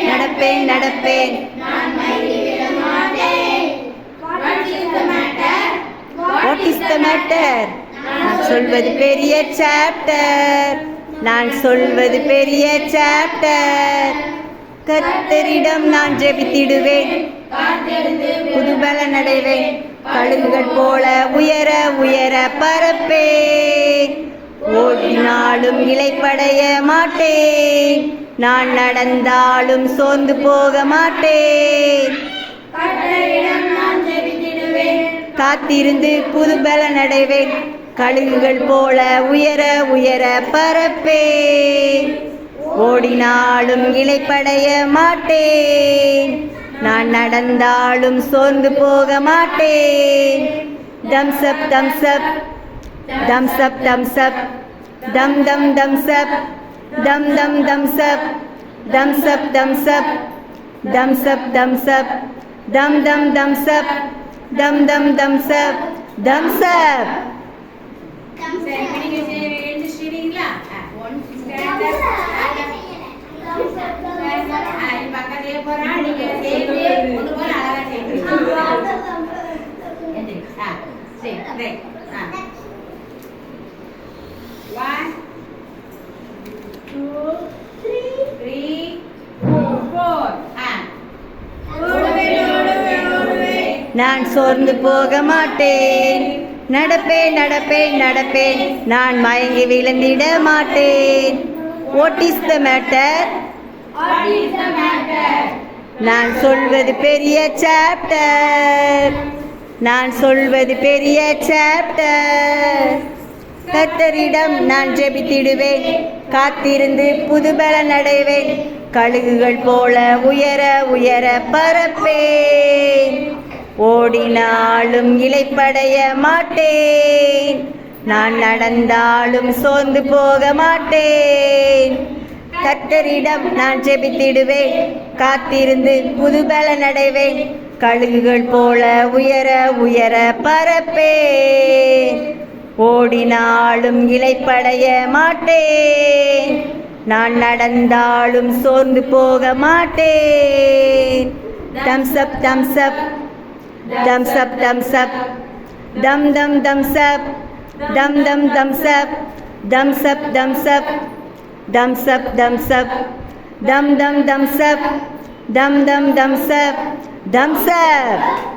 நடப்பேன் நடப்பேன். What is the matter? நான் சொல்வது பெரிய சாப்டர். நான் சொல்வது பெரிய சாப்டர். கர்த்தரிடம் நான் ஜெபித்திடுவேன், புதுபலன் அடைவேன். கழுகுகள் போல உயர உயர பறப்பேன். ஓடினாலும் இளைப்படைய மாட்டேன். நான் நடந்தாலும் சோர்ந்து போக மாட்டேன். காத்திருந்து புதுபலன் அடைவேன். கழுகுகள் போல உயர உயர பறப்பேன். ஓடினாலும் இளைப்படைய மாட்டேன். நான் நடந்தாலும் சோர்ந்து போக மாட்டேன். Thumbs up thumbs up thumbs up thumbs up தம் தம் தம்ஸ் அப் தம் தம் thumbs up thumbs up thumbs up thumbs up thumbs up தம் தம் தம்ஸ் அப் தம் தம் தம்ஸ் அப் தம்ஸ் அப். நான் சோர்ந்து போக மாட்டேன். நடப்பேன் நடப்பேன் நடப்பேன். நான் மயங்கி விழுந்திட மாட்டேன். What is the matter? நான் சொல்வது பெரிய சாப்டர். நான் சொல்வது பெரிய சாப்டர். கர்த்தரிடம் நான் ஜெபித்திடுவேன், காத்திருந்து புதுபலன் அடைவேன். கழுகுகள் போல உயர உயர பறப்பேன். ஓடினாலும் இளைப்படைய மாட்டேன். நான் நடந்தாலும் சோர்ந்து போக மாட்டேன். கர்த்தரிடம் நான் ஜெபித்திடுவேன், காத்திருந்து புதுபலன் அடைவேன். கழுகுகள் போல உயர உயர பறப்பேன். ஓடினாலும் இளைப்படைய மாட்டேன். நான் நடந்தாலும் சோர்ந்து போக மாட்டேன். Thumbs up thumbs up thumbs up thumbs up தம் தம் தம்ஸ் அப் தம் தம் thumbs up thumbs up thumbs up thumbs up thumbs up தம் தம் தம்ஸ் அப் தம் தம் தம்ஸ் அப் தம்ஸ் அப்.